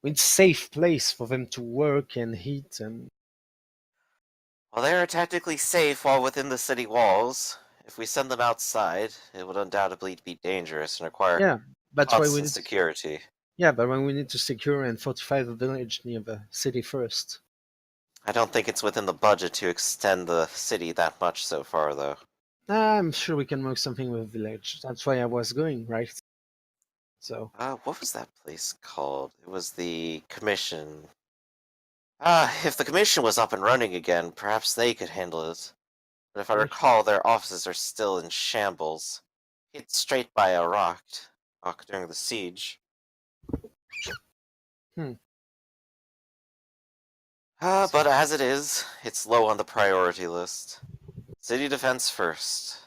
we need safe place for them to work and eat and Well, they are technically safe while within the city walls. If we send them outside, it would undoubtedly be dangerous and require yeah. That's why we constant need security. yeah, but when we need to secure and fortify the village near the city first. I don't think it's within the budget to extend the city that much so far, though. I'm sure we can work something with the village. That's why I was going, right? So What was that place called? It was the Commission. If the Commission was up and running again, perhaps they could handle it. But if I Commission. recall, their offices are still in shambles. Hit straight by a rock during the siege. Hmm. But as it is, it's low on the priority list. City defense first.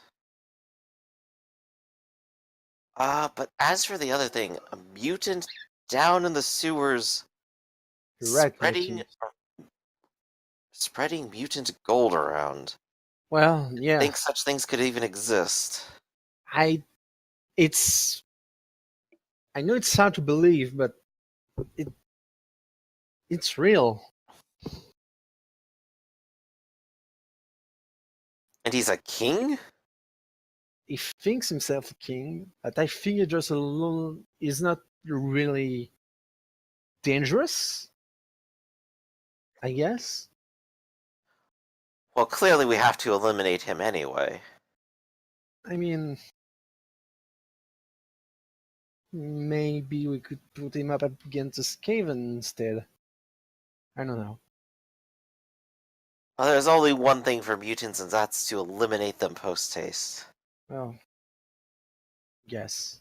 But as for the other thing, a mutant down in the sewers Rat spreading mutant. spreading mutant gold around. Well, yeah. Think such things could even exist. I it's I know it's hard to believe, but it it's real. And he's a king? He thinks himself a king, but I think it just a little is not really dangerous, I guess. Well, clearly we have to eliminate him anyway. I mean, maybe we could put him up against Skaven instead. I don't know. Well, there's only one thing for mutants, and that's to eliminate them post-haste. Well, guess.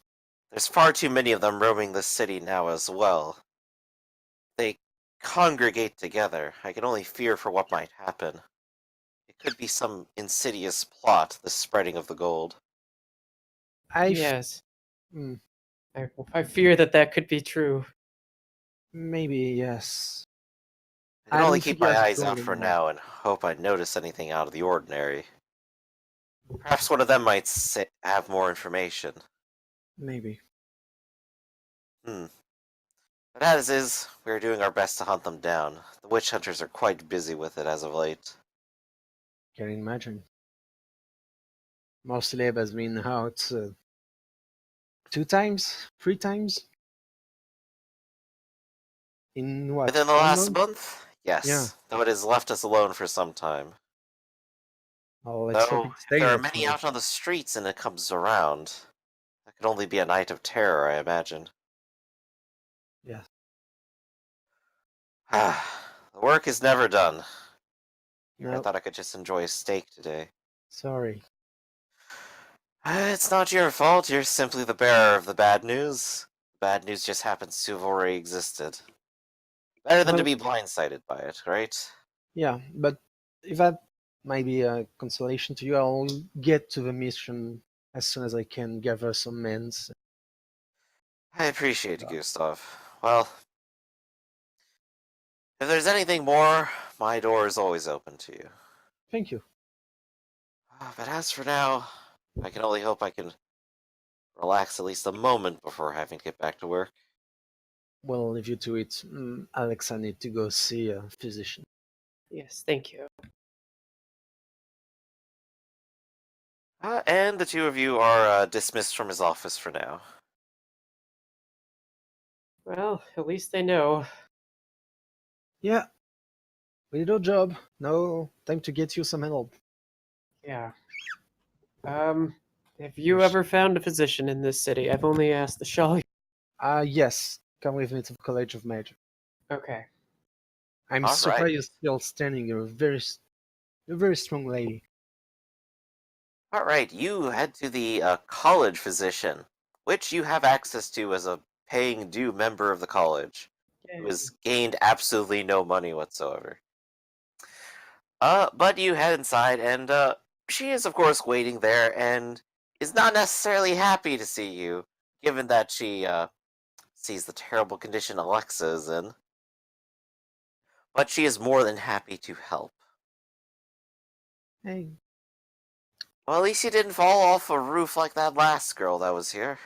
There's far too many of them roaming the city now as well. They congregate together. I can only fear for what might happen. It could be some insidious plot, the spreading of the gold. Yes, Hmm, I fear that could be true. maybe yes. I can I only don't keep think he my has eyes gold out for anymore. now and hope I notice anything out of the ordinary. Perhaps one of them might have more information. Maybe. Hmm. But as is, we're doing our best to hunt them down. The witch hunters are quite busy with it as of late. Can imagine. Mostly has been out 2 times, 3 times in what Within the 1 month? last month? Yeah. Yes, though it has left us alone for some time. Well, let's hope Though, it if there stays are that many way. out on the streets and it comes around, that could only be a night of terror, I imagine. Yeah. The work is never done. Here, I No, thought I could just enjoy a steak today. sorry. It's not your fault, you're simply the bearer of the bad news. Bad news just happens to have already existed. Better than to Well, be blindsided by it, right? yeah, but if that might be a consolation to you, I'll get to the mission as soon as I can gather some men. I appreciate it, Gustav. Well, if there's anything more, my door is always open to you. Thank you. But as for now, I can only hope I can relax at least a moment before having to get back to work. Well, if you to it. Alex, I need to go see a physician. Yes, thank you. And the two of you are dismissed from his office for now. Well, at least they know. Yeah. We did our job. Now, time to get you some help. Yeah. Have you ever found a physician in this city? I've only asked the Shaw. Yes. Come with me to the College of Magic. Okay. I'm All surprised right. you're still standing. You're a very strong lady. All right, you head to the college physician, which you have access to as a paying due member of the college, who Yay. has gained absolutely no money whatsoever. But you head inside, and she is, of course, waiting there, and is not necessarily happy to see you, given that she sees the terrible condition Alexa is in. But she is more than happy to help. Hey, Well, at least you didn't fall off a roof like that last girl that was here.